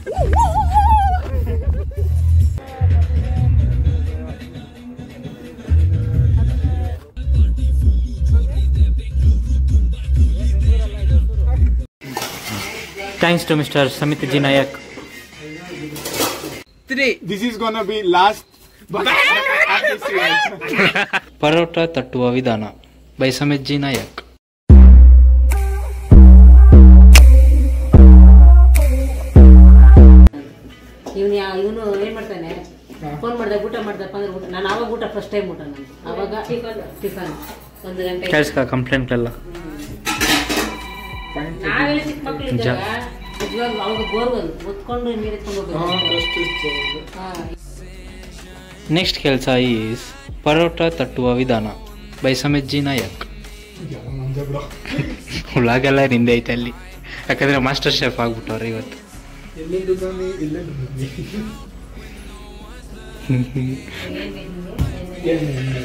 Thanks to Mr. Samit Ji Nayak. 3. This is gonna be last. Paratha ತಟ್ಟುವ ವಿಧಾನ by Samit G Nayak. ಇವನು ಏನ್ ಮಾಡ್ತಾನೆ, phone ಮಾಡಿದಾಗ ಊಟ ಮಾಡ್ದಪ್ಪ ಅಂದ್ರೆ ಊಟ. ನಾನು ಆವಾಗ ಊಟ ಫಸ್ಟ್ ಟೈಮ್ ಊಟ ನಾನು ಆವಾಗ ಟಿಫನ್ 1 ಗಂಟೆ ಕೇಳಿಸ್ಕ ಕಂಪ್ಲೇಂಟ್ ಎಲ್ಲ. ನಾವೆಲ್ಲ ಚಿಕ್ಕ ಮಕ್ಳು ಇದ್ದಾಗ ನಿಜವಾಗ್ಲೂ ಅವಾಗ ಬೋರ್ವೆಲ್ ಒತ್ಕೊಂಡು ನೀರು ಎತ್ಕೊಂಡು ಹೋಗ್ಬೇಕು. ನೆಕ್ಸ್ಟ್ ಕೆಲಸ ಈಸ್ ಪರೋಟ ತಟ್ಟುವ ವಿಧಾನ ಬೈ ಸಮಿತ್ ಜಿ ನಾಯಕ್. ಹುಳಾಗೆಲ್ಲ ನಿಂದೆ ಐತೆ ಅಲ್ಲಿ, ಯಾಕಂದ್ರೆ ಮಾಸ್ಟರ್ ಶೆಫ್ ಆಗ್ಬಿಟ್ಟವ್ರೆ ಇವತ್ತು.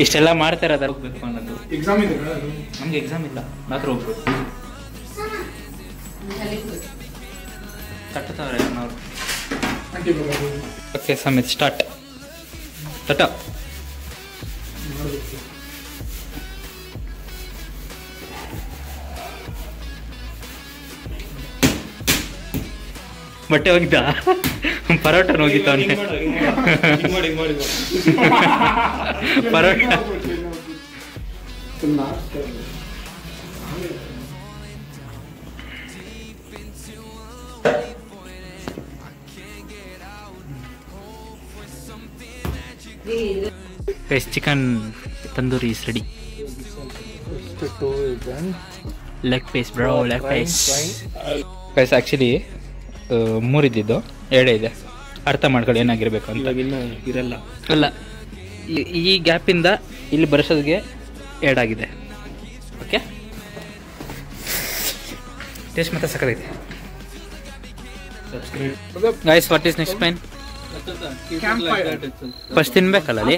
ಇಷ್ಟೆಲ್ಲ ಮಾಡ್ತಾರೆ, ಅದ್ರ ಹೋಗ್ಬೇಕು ಅನ್ನೋದು. ನಮ್ಗೆ ಎಕ್ಸಾಮ್ ಇಲ್ಲ, ಮಾತ್ರ ಹೋಗ್ಬೇಕು. ತಟ್ಟುತ್ತವ್ರೆ ಅನ್ನೋರು. ಓಕೆ ಸಮಿತ್ ಸ್ಟಾರ್ಟ್. ತಟ ಬಟ್ಟೆ ಹೋಗಿದ್ದ, ಪರೋಟನ ಹೋಗಿತ್ತು ಅವನಿಗೆ. Parotta chicken tandoori is ready. Leg piece bro, leg piece. Guys actually 3 ಇದ್ದಿದ್ದು 2 ಇದೆ, ಅರ್ಥ ಮಾಡ್ಕೊಳ್ಳಿ ಏನಾಗಿರ್ಬೇಕು ಅಂತ. ಇರಲ್ಲ ಅಲ್ಲ, ಈ ಗ್ಯಾಪಿಂದ ಇಲ್ಲಿ ಬರ್ಸೋದಿಗೆ 2 ಆಗಿದೆ. ಓಕೆ, ಟೇಸ್ಟ್ ಮತ್ತೆ ಸಕ್ಕತ್ತೈತೆ. Guys what is next plan? First ತಿನ್ಬೇಕಲ್ಲ ಅಲ್ಲಿ,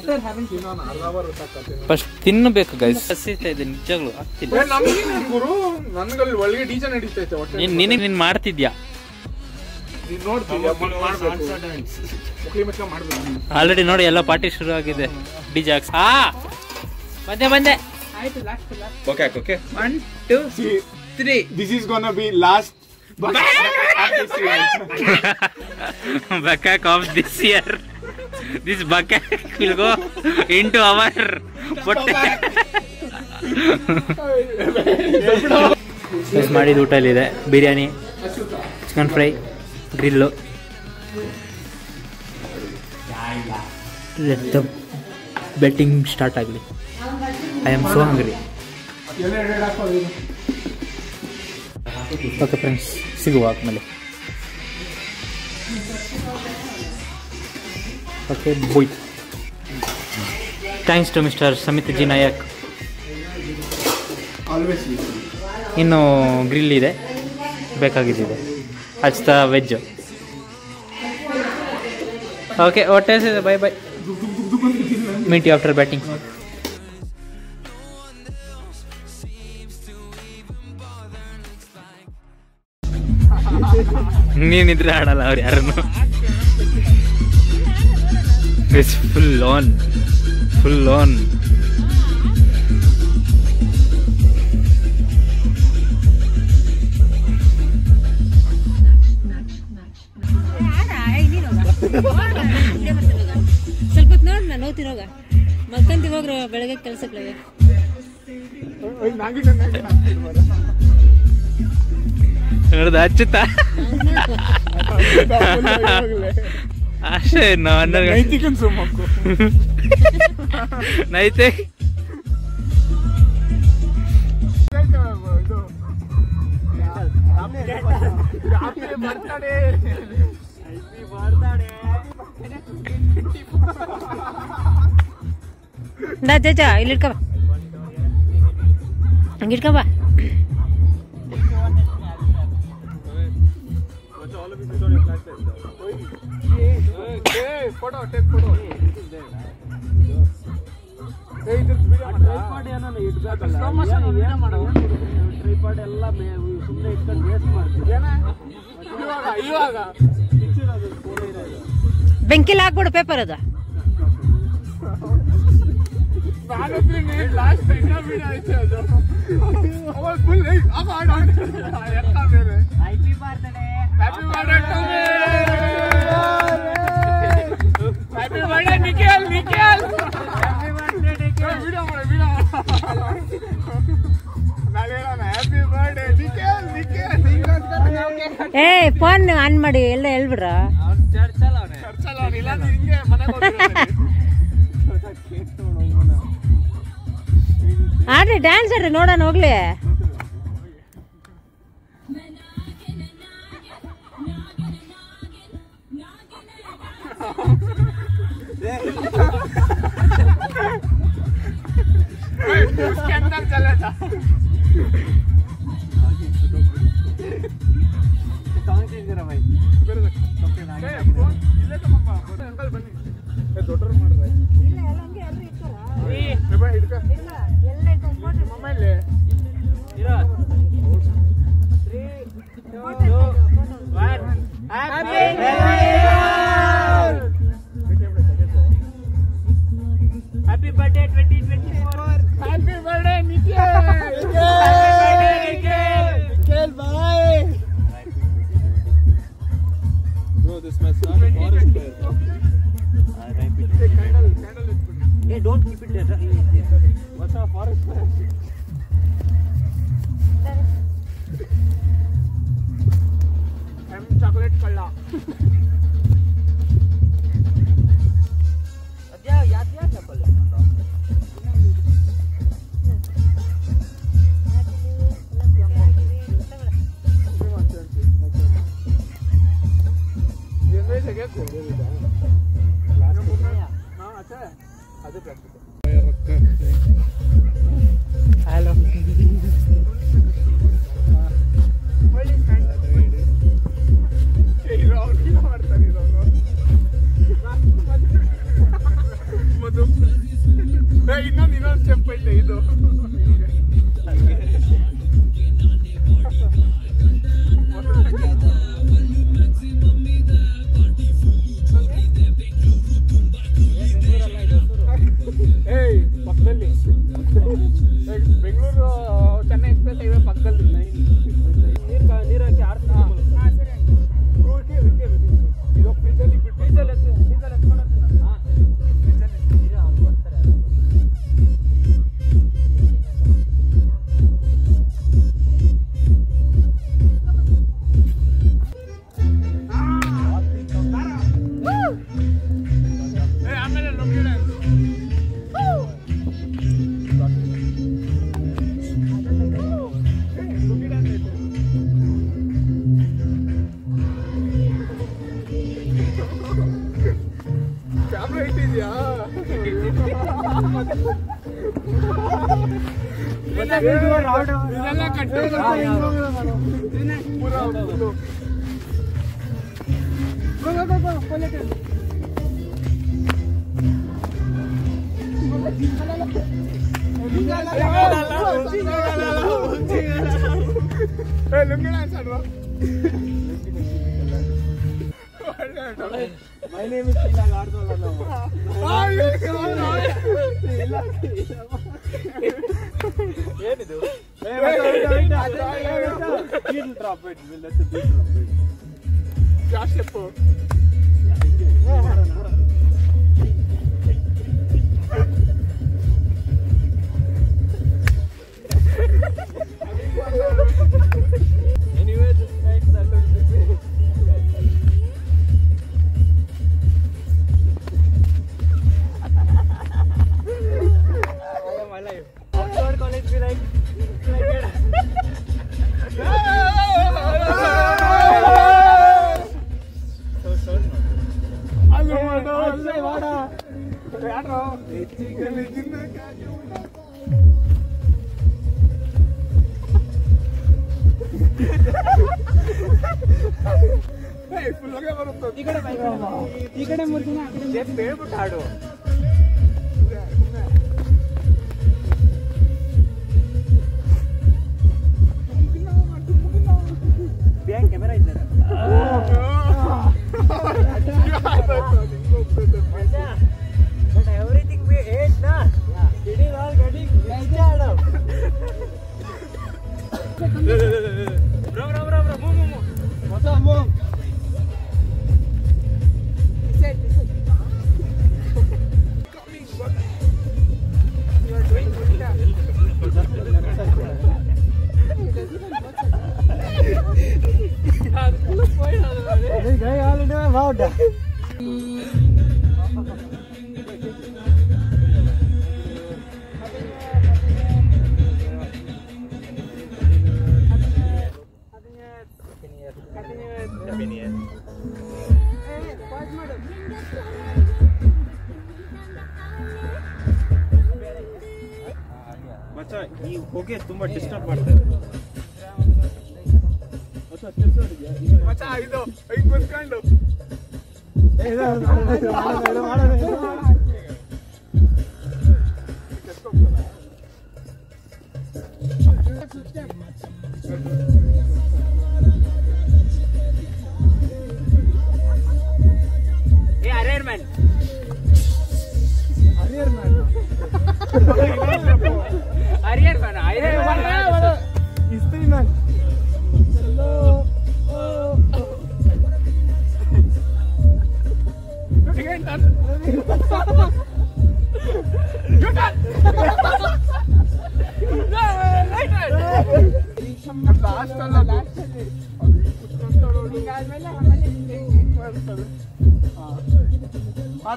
ಫಸ್ಟ್ ತಿನ್ನಬೇಕು ಗೈಸ್. ಹಸಿತೈತೆ ನಿಜವಾಗ್ಲು, ನಿನಗೆ ನೀನು ಮಾಡ್ತಿದ್ಯಾ ಆಲ್ರೆಡಿ ನೋಡಿ, ಎಲ್ಲ ಪಾರ್ಟಿ ಶುರು ಆಗಿದೆ. ಡಿಜೆ ಬಂದೆ. Okay. 1, 2, 3. This is gonna be last. Bakak of this year. This bakak will go into our ಮಾಡಿದ ಊಟ ಇದೆ. Biryani, chicken fry, grill. Let the betting start ಆಗಲಿ. I am so hungry. Okay friends, ಸಿಗುವ ಆದ್ಮೇಲೆ. Okay bye. Thanks to mister Samith G Nayak. ಇನ್ನು grill ಇದೆ, ಬೇಕಾಗಿದ್ದಿದೆ. ಹಚ್ತಾ ವೆಜ್. ಓಕೆ, ಹೊಟ್ಟೆ ಇದೆ. Bye bye, meet you after batting. ನೀನಿದ್ರೆ ಆಡಲ್ಲ ಅವ್ರು ಯಾರನ್ನು. It's full on. ಸ್ವಲ್ಪ ಹೊತ್ತು ನೋಡ್, ನಾನು ಹೋಗ್ತಿರೋಗ ಮಕ್ಕಂತಿ ಹೋಗ್ರ ಬೆಳಗ್ಗೆ ಕೆಲ್ಸಕ್ಕೆ. ನೋಡ್ದ ಹಚ್ಚುತ್ತಾ ಅಷ್ಟೇ. ನೈತೆ ಜಜ ಇಲ್ಲಿ ಇಟ್ಕೊ, ಹಂಗೆ ಇಟ್ಕೊ ಬಾ. ಇವಾಗ ಬೆಂಕಿಲಿ ಹಾಕ್ಬಿಡು ಪೇಪರ್ ಅದು. ಏ ಫೋನ್ ಆನ್ ಮಾಡಿ ಎಲ್ಲ ಹೇಳ್ಬಿಡ್ರ. ಆಡ್ರಿ ಡ್ಯಾನ್ಸ್ ಆಡ್ರಿ ನೋಡೋಣ ಹೋಗ್ಲಿ. Don't keep it there. What's our forest man? I'm chocolate kalla. Adya yaad kiya chapal hai? ये मेरे जगह को दे दे। लास्ट में हां अच्छा है। हेलो ಇನ್ನೊಂದು ಸ್ಟೆಪ್ ಐತೆ ಇದು. ಪಕ್ಕದಲ್ಲಿ ಬೆಂಗಳೂರು ಚೆನ್ನೈ ಎಕ್ಸ್ಪ್ರೆಸ್ ಹೈವೇ ಪಕ್ಕದಲ್ಲಿ ನೀರು ಹಾಕಿ ಆಡ್ತಾ ಇದು ಫ್ರಿಜ್ಜಲ್ಲಿ ಬಿಟ್ಟು ಫ್ರಿಜ್ಜಲ್ಲಿ ಎತ್ಕೊಂಡು ಆಮೇಲೆ ಕ್ಯಾಮ್ರಾ ಇಟ್ಟಿದ್ಯಾ? ಇದೆಲ್ಲ ಕಟ್ಟೆ ಲುಂಗಿ ಡ್ಯಾನ್ಸ್ ಆಡುವ. My name is Sheila Gardola now. ಏನಿದು? Beetle drop it. We'll let the beetle drop it. ಯಾವ step? Anyway, this night that was my life. Oxford College be like it. So sorry. Allo mado, alle vada. Yaadro. Etigale jinna kaje uda. Hey, full hoge barutte. Ikade bike. Ikade murtina akade. Je ಹೇಳ್ಬಿಟ್ಟು ಹಾಡು. Bank camera ಇದ್ದಾರೆ. ಮಚ್ಚ ಈ ಹೊಗೆ ತುಂಬಾ disturb ಮಾಡ್ತಾರೆ ಮಚ್ಚ ಇದು ಹಿಂಗ್ ಕುತ್ಕೊಂಡು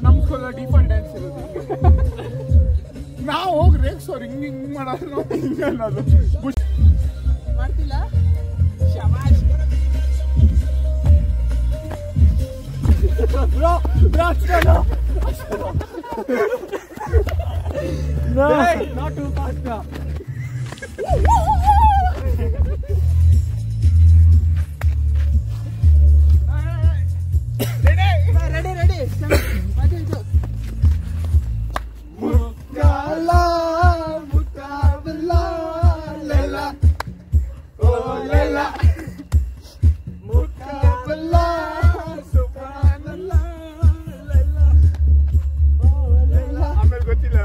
ನಮ್ ಸ್ಕೂಲ್ ಡಿಫಾಲ್ಟ್ ಡ್ಯಾನ್ಸ್ ಇರೋದು ನಾವು ಹೋಗಿ ರೇಗ್ಸೋರು ಹಿಂಗ್ ಹಿಂಗ್ ಮಾಡೋದು ಹಿಂಗ ಅನ್ನೋದು ಮಾಡ್ತಿಲ್ಲ ಶಮಾಶ್ not too fast ready mukabala lela oh lela mukabala subhanallah lela oh lela ಆಮೇಲೆ ಗೊತ್ತಿಲ್ಲ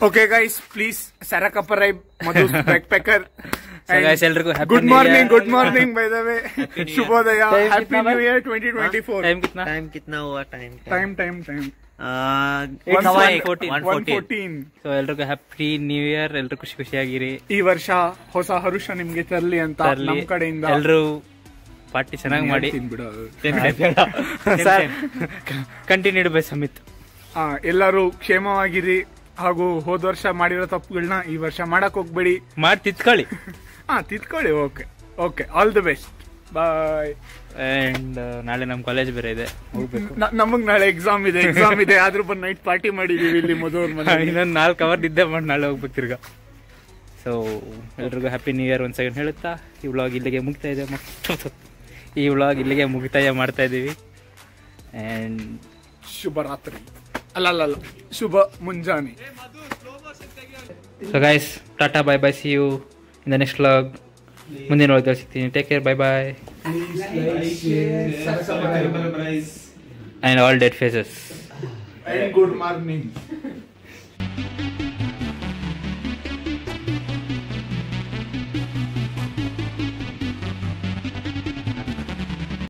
Okay guys, please Sarakapparai Madhu's backpacker. So guys, ಎಲ್ರಿಗೂ happy good new morning, year. good morning by the way. Shubhodaya, happy new year 2024. Time कितना? Time कितना हुआ? Time Time. 1:14. So ಎಲ್ರಿಗೂ happy new year. ಎಲ್ರು ಖುಷಿಯಾಗಿರಿ. ಈ ವರ್ಷ ಹೊಸ ಹರುಷ ನಿಮ್ಗೆ ತರಲಿ ಅಂತ ನಮ್ ಕಡೆಯಿಂದ ಎಲ್ರು ಪಾರ್ಟಿ ಚೆನ್ನಾಗಿ ಮಾಡಿ ತಿನ್ಬಿಡು. ಸರ್ ಕಂಟಿನ್ಯೂಡ್ ಬೈ ಸಮಿತ್. ಎಲ್ಲರೂ ಕ್ಷೇಮವಾಗಿರಿ ಹಾಗೂ ಹೋದ ವರ್ಷ ಮಾಡಿರೋ ತಪ್ಪುಗಳನ್ನ ಈ ವರ್ಷ ಮಾಡಕ್ ಹೋಗ್ಬೇಡಿ. ಮಾಡಿ ತಿತ್ಕೊಳ್ಳಿ. ತಿತ್ಕೊಳ್ಳಿ. Okay all the best. Bye. And ನಾಳೆ ನಮ್ ಕಾಲೇಜ್ ಬೇರೆ ಇದೆ, ಹೋಗ್ಬೇಕು. ನಮಗ್ ನಾಳೆ ಎಕ್ಸಾಮ್ ಇದೆ ಆದ್ರೂ ಬಂದು ನೈಟ್ ಪಾರ್ಟಿ ಮಾಡಿದೀವಿ ಇಲ್ಲಿ ಮಧುವ್ರ ಮನೆ. ಇನ್ನೊಂದು 4 ಅವರ್ ನಿದ್ದೆ ಮಾಡಿ ನಾಳೆ ಹೋಗ್ಬೇಕು ತಿರ್ಗಾ. ಸೊ ಎಲ್ರಿಗೂ ಹ್ಯಾಪಿ ನ್ಯೂ ಇಯರ್ ಒಂದ್ ಸೆಕೆಂಡ್ ಹೇಳುತ್ತಾ ಈ ವ್ಲಾಗ್ ಇಲ್ಲಿಗೆ ಮುಗಿತಾಯ ಮಾಡ್ತಾ ಇದೀವಿ. ಅಂಡ್ ಶುಭರಾತ್ರಿ ಅಲ್ಲ ಶುಭ ಮುಂಜಾನೆ. So guys tata bye bye, see you in the next vlog. ಮುಂದಿನ ವ್ಲಾಗ್ದಲ್ಲಿ ಸಿಗ್ತೀನಿ. Take care, bye bye. And all dead faces. And good morning.